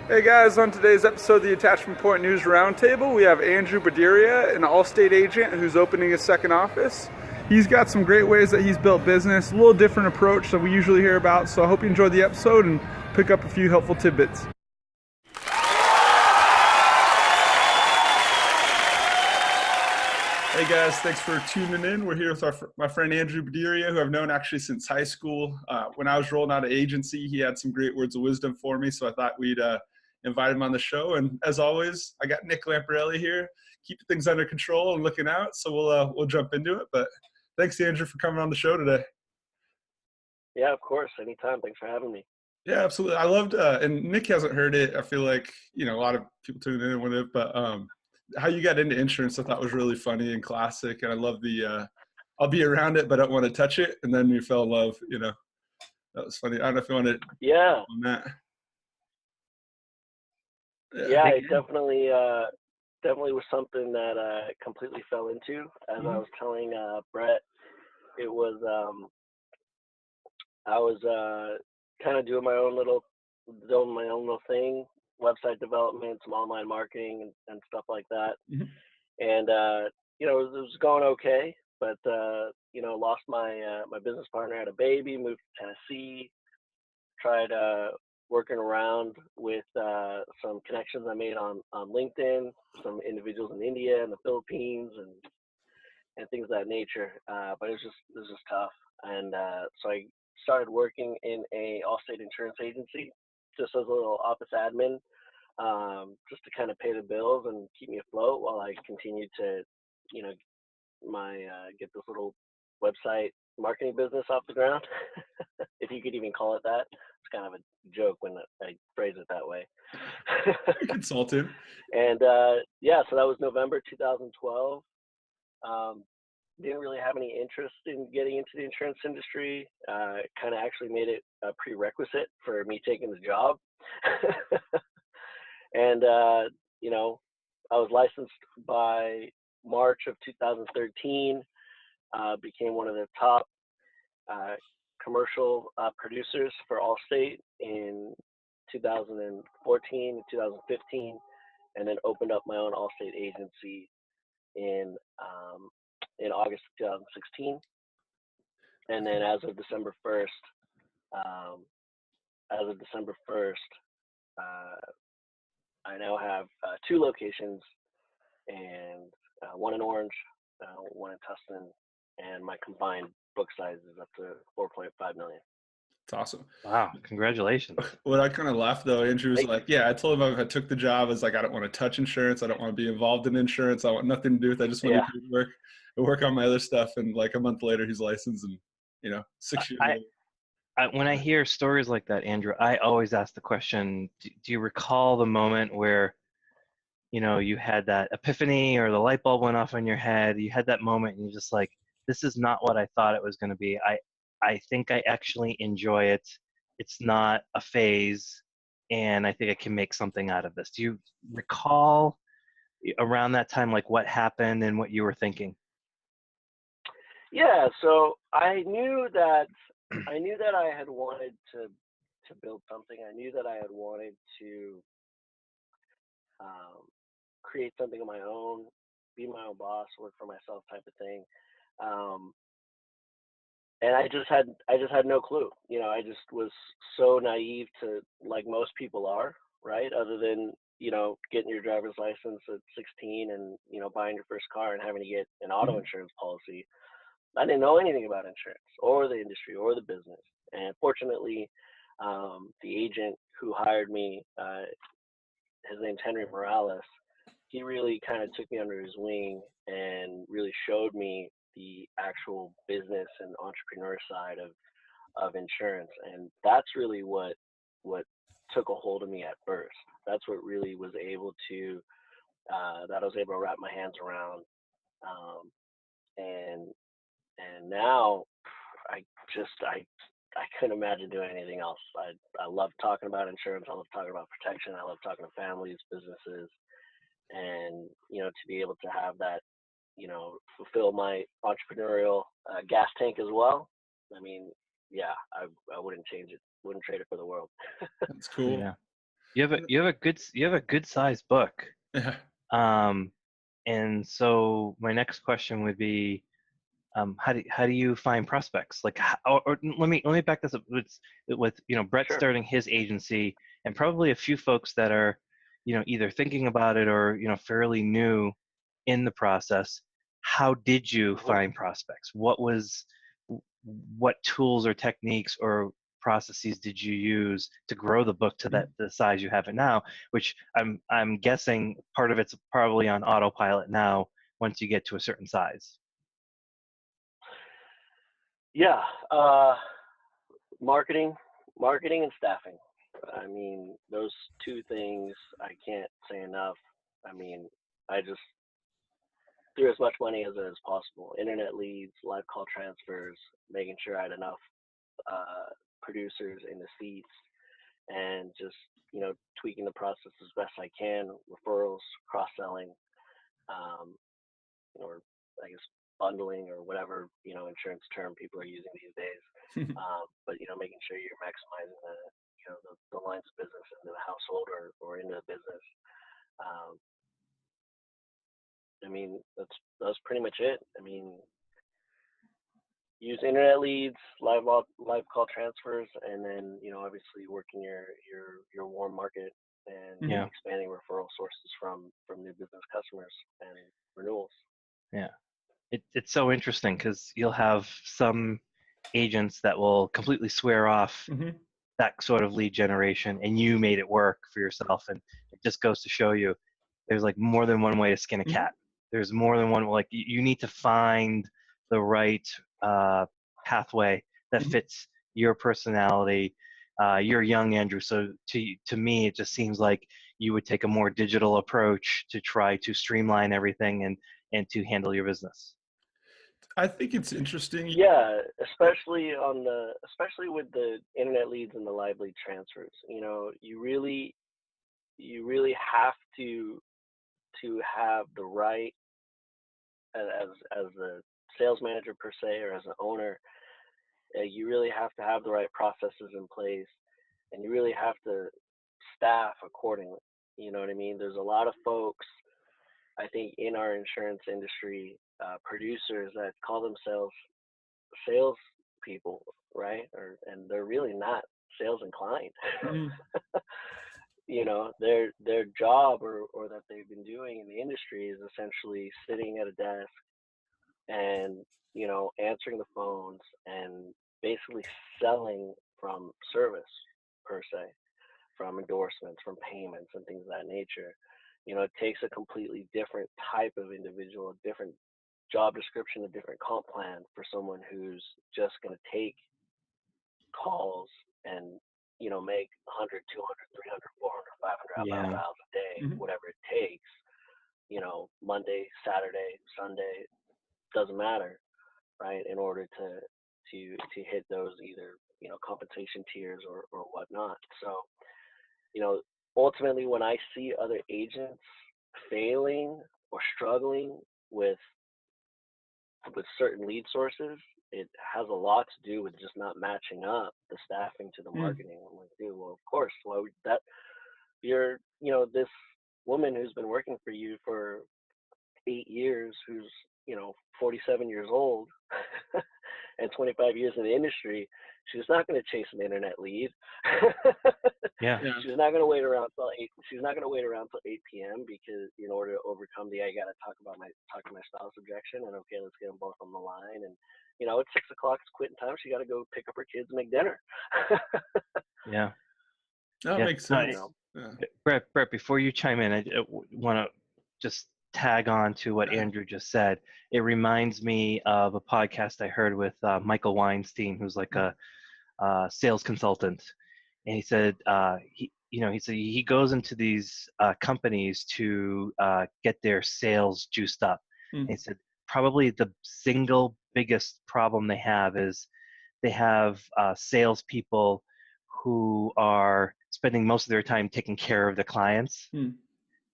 Hey guys, on today's episode of the Attachment Point News Roundtable, we have Andrew Baduria, an Allstate agent who's opening his second office. He's got some great ways that he's built business, a little different approach than we usually hear about, so I hope you enjoy the episode and pick up a few helpful tidbits. Hey guys, thanks for tuning in. We're here with my friend Andrew Baduria, who I've known actually since high school. When I was rolling out of agency, he had some great words of wisdom for me, so I thought we'd invite him on the show. And as always, I got Nick Lamparelli here, keeping things under control and looking out. So we'll jump into it. But thanks, Andrew, for coming on the show today. Yeah, of course. Anytime. Thanks for having me. Yeah, absolutely. I loved, and Nick hasn't heard it. I feel like, a lot of people tuning in with it, but how you got into insurance, I thought was really funny and classic. And I love the, I'll be around it, but I don't want to touch it. And then you fell in love, that was funny. I don't know if you want to on that. Yeah, it definitely was something that I completely fell into. As I was telling Brett, it was I was kind of doing my own little thing, website development, some online marketing and stuff like that. Mm-hmm. And it was going okay, but lost my my business partner, had a baby, moved to Tennessee, tried working around with some connections I made on LinkedIn, some individuals in India and the Philippines and things of that nature. But it was just tough. And so I started working in a Allstate insurance agency, just as a little office admin, just to kind of pay the bills and keep me afloat while I continued to, get this little website marketing business off the ground, if you could even call it that. It's kind of a joke when I phrase it that way. Consultant. And so that was November 2012. Didn't really have any interest in getting into the insurance industry. Kind of actually made it a prerequisite for me taking the job. And I was licensed by March of 2013. Became one of the top commercial producers for Allstate in 2014 and 2015, and then opened up my own Allstate agency in August of 2016. And then as of December 1st, I now have two locations, and one in Orange, one in Tustin, and my combined book size is up to 4.5 million. It's awesome. Wow. Congratulations. What I kind of laughed though, Andrew was like, yeah, I told him if I took the job, I was like, I don't want to touch insurance. I don't want to be involved in insurance. I want nothing to do with it. I just want to work on my other stuff. And like a month later, he's licensed and, 6 years later. When I hear stories like that, Andrew, I always ask the question, do you recall the moment where, you had that epiphany or the light bulb went off in your head? You had that moment and you're just like, this is not what I thought it was going to be. I think I actually enjoy it. It's not a phase, and I think I can make something out of this. Do you recall around that time, like what happened and what you were thinking? Yeah, so I knew that I had wanted to build something. I knew that I had wanted to create something of my own, be my own boss, work for myself type of thing. And I just had no clue. I just was so naive to, like most people are, right? Other than, getting your driver's license at 16 and, buying your first car and having to get an auto insurance policy. I didn't know anything about insurance or the industry or the business. And fortunately, the agent who hired me, his name's Henry Morales, he really kind of took me under his wing and really showed me the actual business and entrepreneur side of insurance. And that's really what took a hold of me at first. That's what really was able to, that I was able to wrap my hands around. And now I couldn't imagine doing anything else. I love talking about insurance. I love talking about protection. I love talking to families, businesses, and, to be able to have that, fulfill my entrepreneurial gas tank as well. I mean, yeah, I wouldn't change it. Wouldn't trade it for the world. That's cool. Yeah. You have a good sized book. Yeah. And so my next question would be, how do you find prospects? Like, or let me back this up with Brett Sure. starting his agency, and probably a few folks that are, either thinking about it or fairly new in the process. How did you Mhm. find prospects? What tools or techniques or processes did you use to grow the book to the size you have it now? Which I'm guessing part of it's probably on autopilot now once you get to a certain size. Yeah. Marketing and staffing. I mean, those two things I can't say enough. I mean, I just threw as much money as possible. Internet leads, live call transfers, making sure I had enough producers in the seats, and just tweaking the process as best I can. Referrals, cross selling, or I guess bundling or whatever insurance term people are using these days. But making sure you're maximizing the lines of business into the household or into the business. Um, I mean, that's pretty much it. I mean, use internet leads, live call transfers, and then obviously working your warm market and Yeah. expanding referral sources from new business customers and renewals. Yeah. It's so interesting because you'll have some agents that will completely swear off that sort of lead generation, and you made it work for yourself. And it just goes to show you there's like more than one way to skin a cat. There's more than one, like you need to find the right pathway that fits your personality. You're young, Andrew, so to me it just seems like you would take a more digital approach to try to streamline everything and to handle your business. I think it's interesting. Yeah, especially with the internet leads and the live lead transfers. You really have to have the right, as a sales manager per se, or as an owner, you really have to have the right processes in place, and you really have to staff accordingly. You know what I mean? There's a lot of folks, I think, in our insurance industry, producers that call themselves sales people, right? And they're really not sales inclined. Their job or that they've been doing in the industry is essentially sitting at a desk and answering the phones and basically selling from service per se, from endorsements, from payments and things of that nature. It takes a completely different type of individual, a different job description, a different comp plan for someone who's just going to take calls and make 100, 200, 300, 400, 500 outbound dials a day, whatever it takes. Monday, Saturday, Sunday, doesn't matter, right? In order to hit those either compensation tiers or whatnot. So ultimately, when I see other agents failing or struggling with certain lead sources, it has a lot to do with just not matching up the staffing to the marketing. I'm like, dude, well, of course, why would that? You're, this woman who's been working for you for 8 years, who's 47 years old and 25 years in the industry, she's not going to chase an internet lead. Yeah. She's not going to wait around till 8. She's not going to wait around till 8 p.m. because in order to overcome I got to talk to my spouse objection, and okay, let's get them both on the line. And it's 6 o'clock, it's quitting time. She got to go pick up her kids and make dinner. Yeah. That makes sense. Brett, before you chime in, I want to just tag on to what Andrew just said. It reminds me of a podcast I heard with Michael Weinstein, who's like a sales consultant, and he said he goes into these companies to get their sales juiced up. And he said probably the single biggest problem they have is they have salespeople who are spending most of their time taking care of the clients,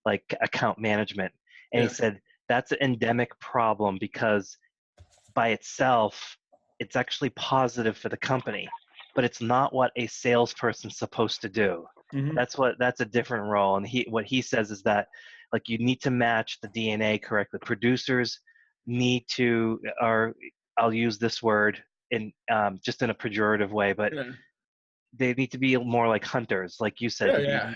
like account management. And he said that's an endemic problem because by itself, it's actually positive for the company, but it's not what a salesperson's supposed to do. Mm-hmm. That's a different role. And what he says is that, like, you need to match the DNA correctly. Producers need to, or I'll use this word in just in a pejorative way, but Yeah. they need to be more like hunters, like you said. Yeah. You Yeah.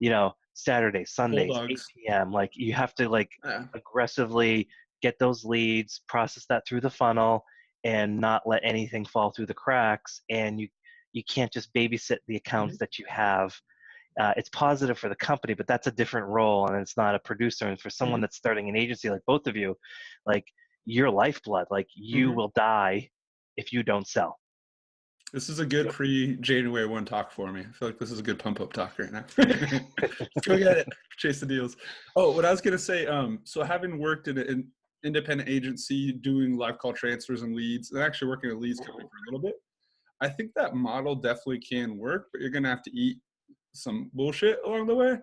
need to, Saturdays, Sundays, 8 Bulldogs. p.m. Like, you have to, like, Yeah. aggressively get those leads, process that through the funnel, and not let anything fall through the cracks. And you can't just babysit the accounts that you have. It's positive for the company, but that's a different role, and it's not a producer. And for someone that's starting an agency like both of you, like, your lifeblood, like, you will die if you don't sell. This is a good pre-January 1 talk for me. I feel like this is a good pump-up talk right now. Let's go get it. Chase the deals. Oh, what I was going to say, so having worked in an independent agency doing live call transfers and leads, and actually working at a leads company for a little bit, I think that model definitely can work, but you're going to have to eat some bullshit along the way.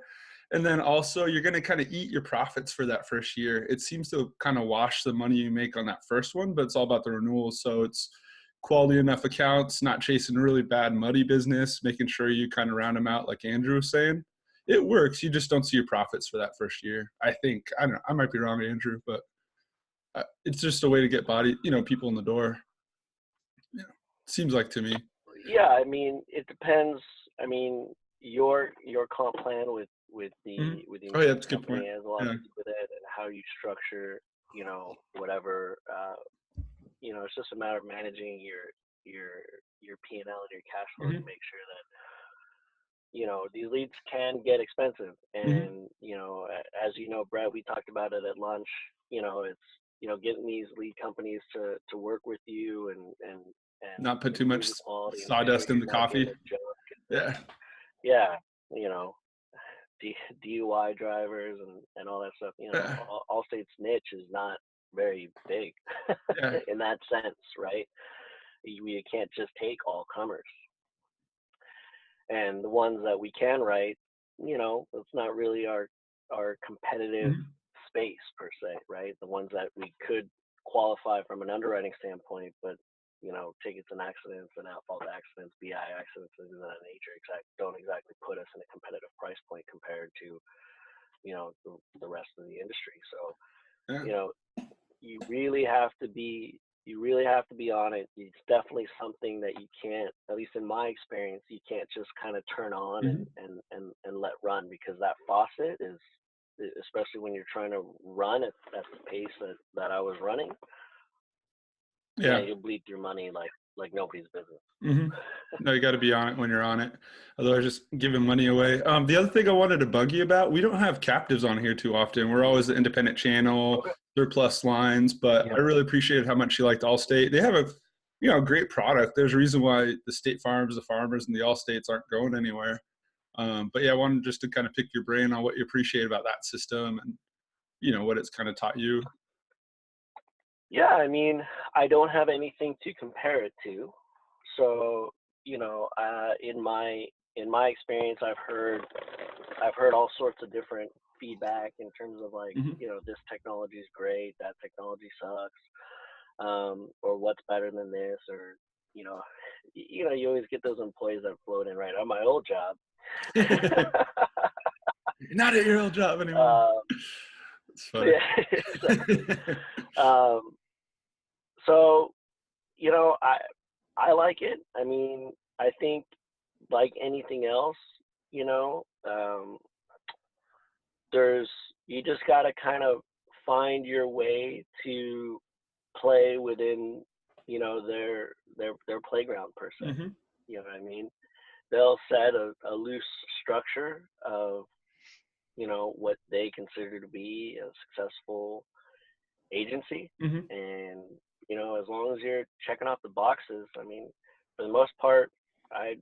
And then also you're going to kind of eat your profits for that first year. It seems to kind of wash the money you make on that first one, but it's all about the renewals. So it's quality enough accounts, not chasing really bad muddy business, making sure you kind of round them out like Andrew was saying. It works. You just don't see your profits for that first year. I think, I don't know, I might be wrong, Andrew, but it's just a way to get people in the door. Seems like to me. Yeah, I mean, it depends. I mean, your comp plan with the Oh yeah, that's insurance a good point. company has a lot to do with it, and how you structure, whatever. It's just a matter of managing your P&L and your cash flow to make sure that these leads can get expensive. And as you know, Brett, we talked about it at lunch. It's getting these lead companies to work with you and not put too much sawdust in the coffee. Yeah, DUI drivers and all that stuff. Allstate's niche is not very big in that sense, right? You can't just take all comers. And the ones that we can write, it's not really our competitive space per se, right? The ones that we could qualify from an underwriting standpoint, but tickets and accidents and at-fault accidents, BI accidents, things of that nature don't exactly put us in a competitive price point compared to the rest of the industry. So you really have to be on it. It's definitely something that you can't, at least in my experience, you can't just kind of turn on and let run, because that faucet is, especially when you're trying to run at the pace that I was running, you'll bleed through money like nobody's business. No, you got to be on it when you're on it. Otherwise, just giving money away. The other thing I wanted to bug you about, we don't have captives on here too often. We're always the independent channel, surplus lines, but I really appreciated how much you liked Allstate. They have a great product. There's a reason why the State Farms, the Farmers, and the Allstates aren't going anywhere. But yeah, I wanted just to kind of pick your brain on what you appreciate about that system and, what it's kind of taught you. Yeah, I mean, I don't have anything to compare it to. So, in my experience, I've heard all sorts of different feedback in terms of like, this technology is great, that technology sucks, or what's better than this, or, you always get those employees that float in right on my old job. You're not at your old job anymore. It's funny. So, I like it. I mean, I think like anything else, you just got to kind of find your way to play within, their playground per se. You know what I mean? They'll set a loose structure of, what they consider to be a successful agency. And, as long as you're checking off the boxes, I mean, for the most part, I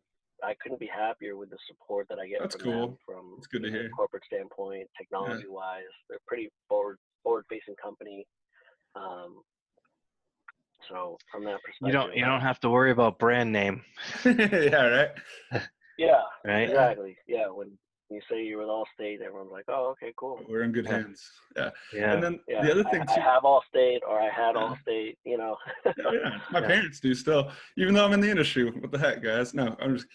couldn't be happier with the support that I get from them, from it's good to hear. A corporate standpoint, technology wise. They're pretty forward facing company. So from that perspective, you don't have to worry about brand name. Yeah, right. Yeah, right. Exactly. Yeah, You say you're with Allstate, everyone's like, oh, okay, cool. We're in good Yeah. hands. Yeah. Yeah. And then Yeah, the other I, thing I too. have Allstate, or I had Yeah. Allstate, you know. Oh, yeah. My Yeah. parents do still, even though I'm in the industry. What the heck, guys? No, I'm just,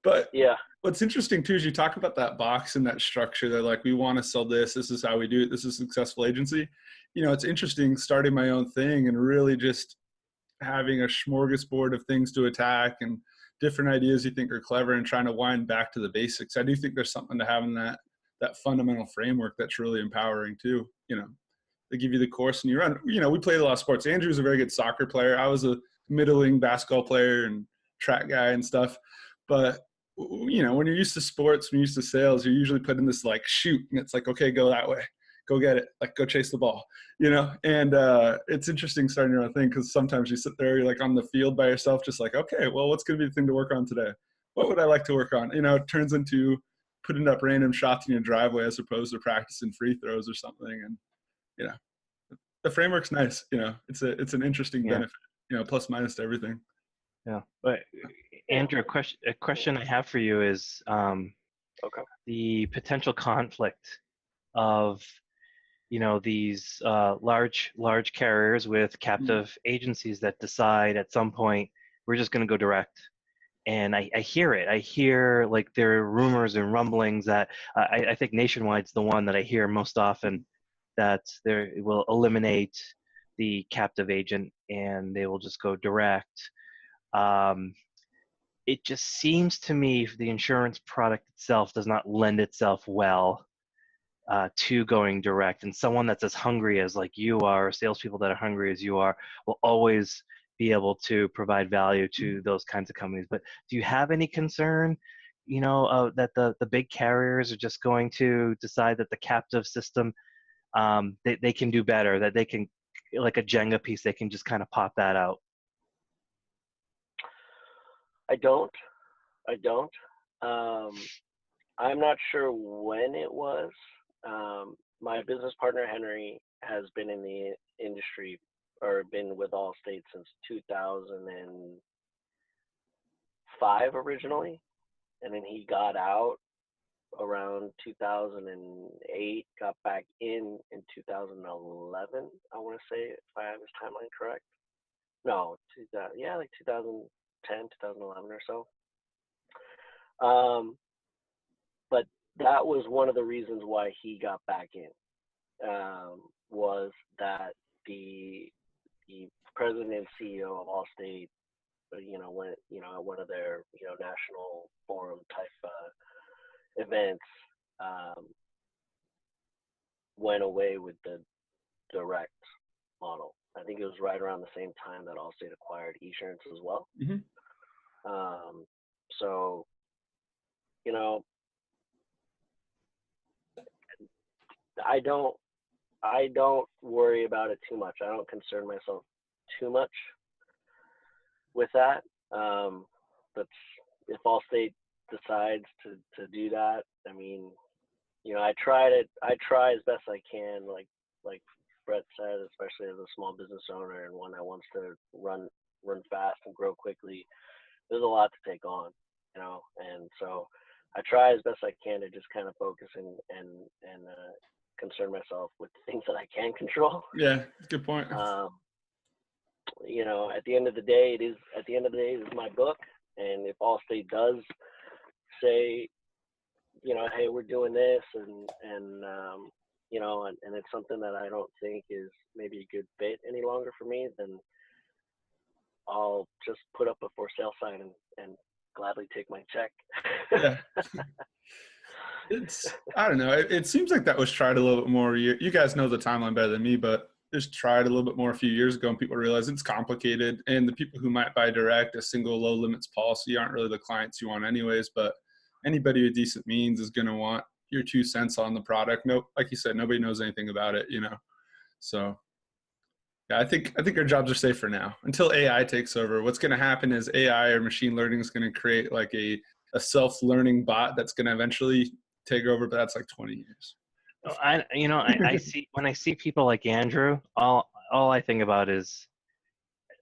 but Yeah. what's interesting too is you talk about that box and that structure. They're like, we want to sell this. This is how we do it. This is a successful agency. You know, it's interesting starting my own thing and really just having a smorgasbord of things to attack and different ideas you think are clever and trying to wind back to the basics. I do think there's something to having that fundamental framework that's really empowering too. You know, they give you the course and you run. You know, we played a lot of sports. Andrew's a very good soccer player. I was a middling basketball player and track guy and stuff. But you know, when you're used to sports, when you're used to sales, you're usually put in this like shoot, and it's like, okay, go that way, go get it, like go chase the ball, you know. And it's interesting starting your own thing because sometimes you sit there, you're like on the field by yourself, just like, okay, well, what's going to be the thing to work on today? What would I like to work on? You know, it turns into putting up random shots in your driveway as opposed to practicing free throws or something. And you know, the framework's nice. You know, it's an interesting Yeah. benefit. You know, plus minus to everything. Yeah. But Andrew, a question I have for you is Okay. the potential conflict of, you know, these large carriers with captive agencies that decide at some point we're just going to go direct. And I hear it. I hear like there are rumors and rumblings that I think Nationwide's the one that I hear most often, that they will eliminate the captive agent and they will just go direct. It just seems to me the insurance product itself does not lend itself well to going direct. And someone that's as hungry as like you are, or salespeople that are hungry as you are, will always be able to provide value to those kinds of companies. But do you have any concern, you know, that the big carriers are just going to decide that the captive system, they can do better, that they can, like a Jenga piece, they can just kind of pop that out? I don't. I'm not sure when it was. My business partner Henry has been in the industry, or been with Allstate since 2005 originally, and then he got out around 2008, got back in 2011. I want to say, if I have his timeline correct. No, 2000, yeah, like 2010, 2011 or so. But that was one of the reasons why he got back in, was that the president and CEO of Allstate, you know, went, you know, at one of their, you know, national forum type events, went away with the direct model. I think it was right around the same time that Allstate acquired Esurance as well. Mm-hmm. So, you know, I don't worry about it too much. I don't concern myself too much with that. But if Allstate decides to do that, I mean, you know, I try as best I can, like Brett said, especially as a small business owner and one that wants to run fast and grow quickly. There's a lot to take on, you know, and so I try as best I can to just kind of focus and concern myself with things that I can control. Yeah, good point. You know, at the end of the day, it is my book, and if Allstate does say, you know, hey, we're doing this, and you know, and it's something that I don't think is maybe a good fit any longer for me, then I'll just put up a for sale sign and gladly take my check. Yeah. I don't know. It seems like that was tried a little bit more. You guys know the timeline better than me, but just tried a little bit more a few years ago, and people realized it's complicated. And the people who might buy direct, a single low limits policy, aren't really the clients you want anyways. But anybody with decent means is going to want your 2 cents on the product. No, like you said, nobody knows anything about it, you know. So yeah, I think our jobs are safe for now until AI takes over. What's going to happen is AI or machine learning is going to create like a self-learning bot that's going to eventually take over, but that's like 20 years. I see, when I see people like Andrew, all I think about is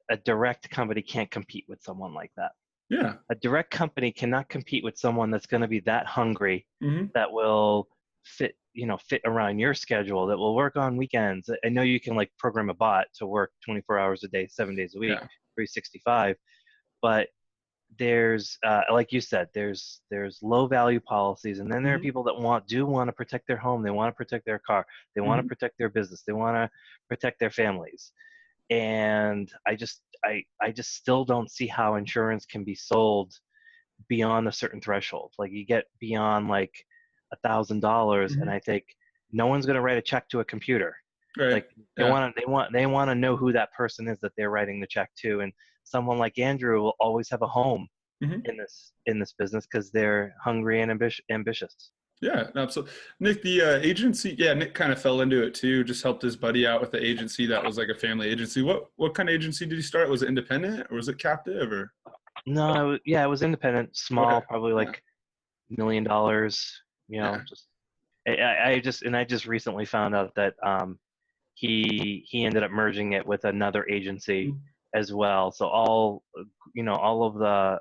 a direct company can't compete with someone like that. Yeah. A direct company cannot compete with someone that's going to be that hungry, Mm-hmm. that will fit around your schedule, that will work on weekends. I know you can like program a bot to work 24 hours a day, 7 days a week, Yeah. 365, but there's like you said, there's low value policies, and then there are Mm-hmm. people that want to protect their home, they want to protect their car, they want to Mm-hmm. protect their business, they want to protect their families. And I just still don't see how insurance can be sold beyond a certain threshold. Like you get beyond like $1,000, and Mm-hmm. I think no one's going to write a check to a computer. Right. Like Yeah. they want to know who that person is that they're writing the check to, and someone like Andrew will always have a home Mm-hmm. in this business because they're hungry and ambitious. Yeah, absolutely. Nick, the agency, yeah, Nick kind of fell into it too. Just helped his buddy out with the agency that was like a family agency. What kind of agency did he start? Was it independent or was it captive or? No, yeah, it was independent, Okay. small, probably Yeah. like $1 million. Yeah. Just I just recently found out that he ended up merging it with another agency Mm. as well. So all of the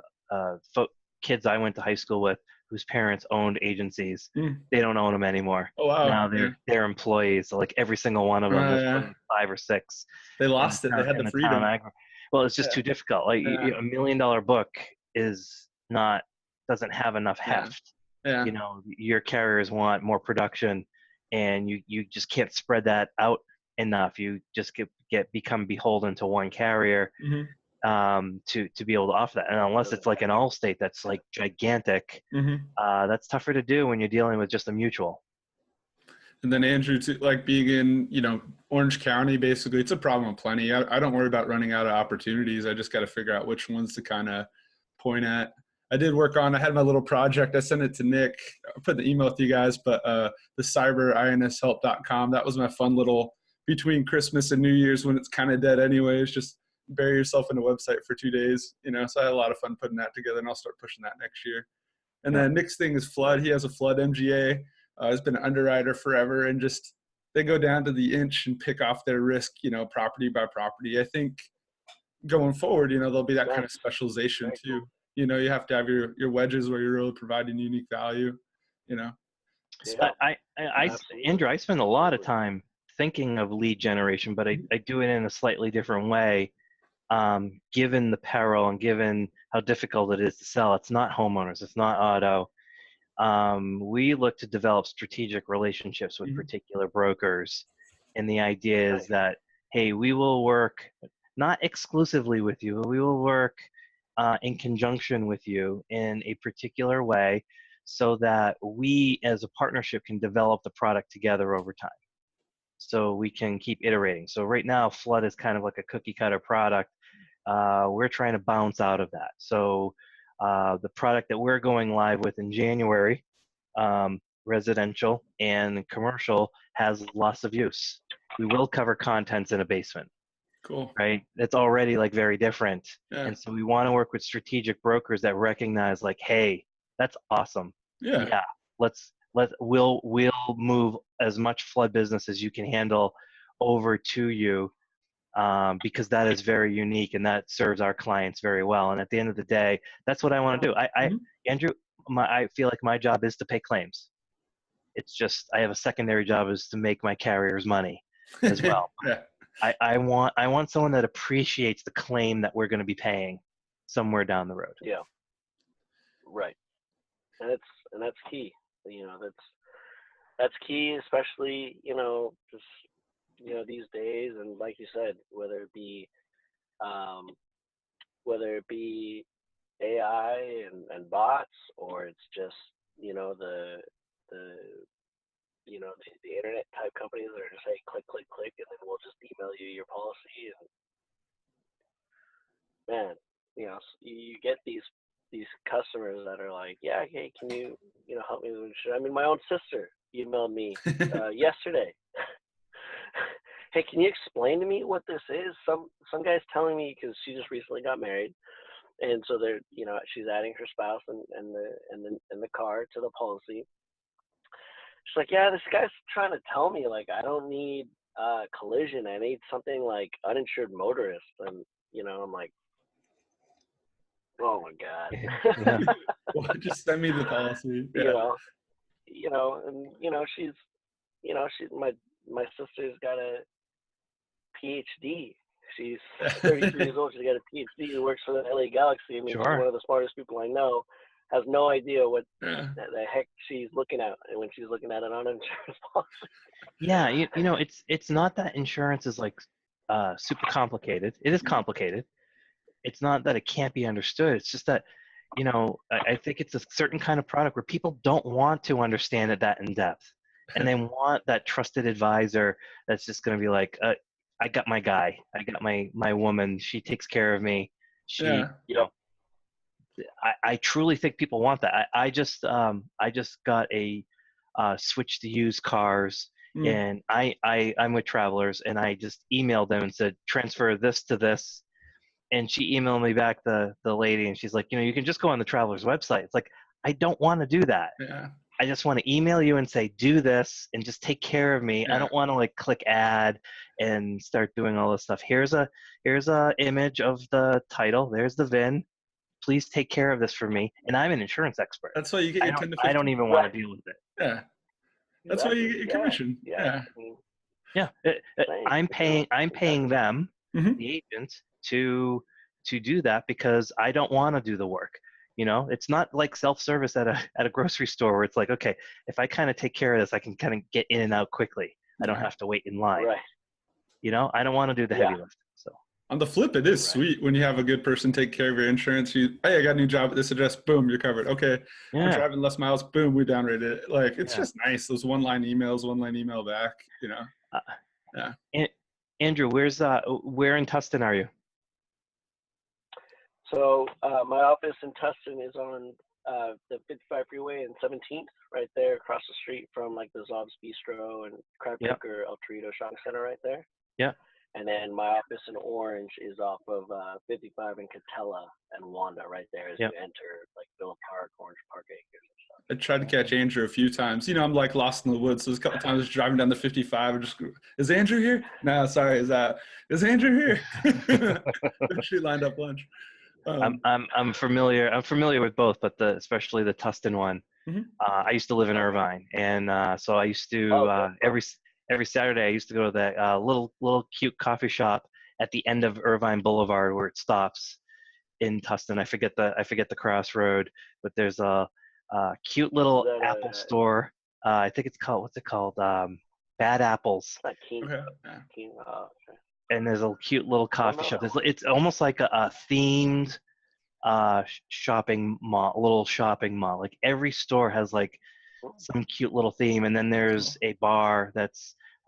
kids I went to high school with whose parents owned agencies, Mm. they don't own them anymore. Oh wow. Now Yeah. they're employees. So like every single one of them, there's Yeah. probably 5 or 6 They in the lost it. They town had the in the town. freedom. Well, it's just Yeah. too difficult. Like Yeah. $1 million book is not doesn't have enough Yeah. heft. Yeah. Your carriers want more production, and you just can't spread that out enough. You just become beholden to one carrier Mm-hmm. to be able to offer that. And unless it's like an Allstate that's like gigantic, Mm-hmm. that's tougher to do when you're dealing with just a mutual. And then Andrew, too, like being in, Orange County, basically, it's a problem plenty. I don't worry about running out of opportunities. I just got to figure out which ones to kind of point at. I had my little project. I sent it to Nick. I put the email with you guys, but the cyberinshelp.com, that was my fun little between Christmas and New Year's when it's kind of dead anyways, just bury yourself in a website for 2 days, so I had a lot of fun putting that together, and I'll start pushing that next year. And Yeah. then Nick's thing is flood. He has a flood MGA. Has been an underwriter forever, and just they go down to the inch and pick off their risk, property by property. I think going forward, there'll be that kind of specialization Very too. cool. You have to have your wedges where you're really providing unique value. Yeah. Andrew, I spend a lot of Absolutely. time thinking of lead generation, but I do it in a slightly different way. Given the peril and given how difficult it is to sell, it's not homeowners, it's not auto. We look to develop strategic relationships with particular brokers. And the idea is that, hey, we will work not exclusively with you, but we will work in conjunction with you in a particular way so that we as a partnership can develop the product together over time. So we can keep iterating. So right now, Flood is kind of like a cookie cutter product. We're trying to bounce out of that. So the product that we're going live with in January, residential and commercial, has loss of use. We will cover contents in a basement. Cool. Right? It's already like very different. Yeah. And so we want to work with strategic brokers that recognize like, hey, that's awesome. Yeah. We'll move as much flood business as you can handle over to you, because that is very unique and that serves our clients very well. And at the end of the day, that's what I want to do. Andrew, I feel like my job is to pay claims. It's just I have a secondary job is to make my carriers money as well. Yeah. I want someone that appreciates the claim that we're going to be paying somewhere down the road. Yeah. Right. And that's key. That's key, especially, just, these days. And like you said, whether it be AI and bots, or it's just, the internet type companies that are just saying click, click, click, and then we'll just email you your policy. And man, you get these customers that are like, yeah, hey, can you, help me with insurance? I mean, my own sister emailed me yesterday. Hey, can you explain to me what this is? Some guy's telling me, because she just recently got married, and so they're, she's adding her spouse and the car to the policy. She's like, yeah, this guy's trying to tell me, like, I don't need collision. I need something like uninsured motorist. And, I'm like, Oh my God. Yeah. Well, just send me the policy. you Yeah. know, and she's, my sister's got a PhD. She's 33 years old. She's got a PhD. She works for the LA Galaxy. I mean, she's one of the smartest people I know. Has no idea what Yeah. the heck she's looking at when she's looking at an uninsurance policy. Yeah, it's not that insurance is like super complicated. It is complicated. It's not that it can't be understood. It's just that, I think it's a certain kind of product where people don't want to understand it that in depth, and they want that trusted advisor that's just going to be like, I got my guy, I got my woman, she takes care of me. She, I truly think people want that. I just got a switch to used cars, and I'm with Travelers, and I just emailed them and said transfer this to this, and she emailed me back, the lady, and she's like, you can just go on the Travelers website. It's like, I don't want to do that. Yeah. I just want to email you and say, do this and just take care of me. Yeah. I don't want to like click add and start doing all this stuff. Here's a image of the title. There's the VIN. Please take care of this for me. And I'm an insurance expert. That's why you get your 10 to 15. I don't even want to deal with it. Yeah. That's why you get your commission. Yeah. I'm paying them, the agent, to do that because I don't want to do the work. It's not like self-service at a grocery store where it's like, okay, if I kind of take care of this, I can kind of get in and out quickly. I don't have to wait in line. Right. I don't want to do the heavy lifting. So on the flip, it is sweet when you have a good person take care of your insurance. Hey, I got a new job at this address. Boom, you're covered. Okay, I'm driving less miles. Boom, we downrated it. Like, it's just nice. Those one-line email back. Andrew, where in Tustin are you? So my office in Tustin is on the 55 freeway and 17th, right there across the street from like the Zob's Bistro and Crab Picker El Torito Shopping Center right there. Yeah. And then my office in Orange is off of 55 in Catella and Wanda right there as you enter like Villa Park, Orange Park Acres and stuff. I tried to catch Andrew a few times. I'm like lost in the woods. So there's a couple times driving down the 55 and just, is Andrew here? No, sorry. Is Andrew here? She lined up lunch. I'm familiar with both, but especially the Tustin one. I used to live in Irvine, and so I used to every Saturday I used to go to that little cute coffee shop at the end of Irvine Boulevard where it stops in Tustin. I forget the crossroad, but there's a cute little Apple store. I think it's called, what's it called? Bad Apples. And there's a cute little coffee shop. It's almost like a themed shopping mall, little shopping mall. Like every store has like some cute little theme, and then there's a bar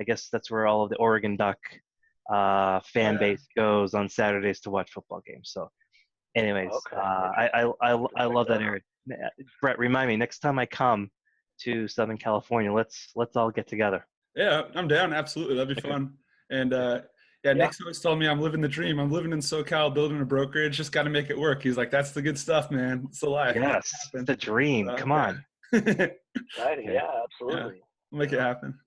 I guess that's where all of the Oregon Duck fan base goes on Saturdays to watch football games. So, anyways, I love that area. Brett, remind me next time I come to Southern California, let's all get together. Yeah, I'm down. Absolutely, that'd be fun. And Nick's always told me I'm living the dream. I'm living in SoCal, building a brokerage. Just got to make it work. He's like, that's the good stuff, man. It's the life. Yes, it's the dream. Come on. Exciting. Yeah, absolutely. We'll make it happen.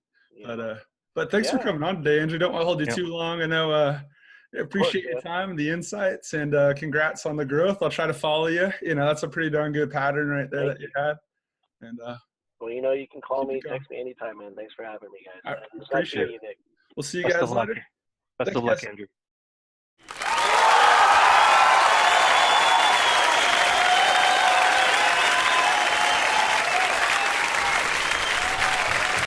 But thanks for coming on today, Andrew. Don't want to hold you too long. I know I appreciate your time and the insights, and congrats on the growth. I'll try to follow you. That's a pretty darn good pattern right there that you had. And well, you can call me, text me anytime, man. Thanks for having me, guys. I appreciate it. We'll see you guys later. Best of luck, Andrew.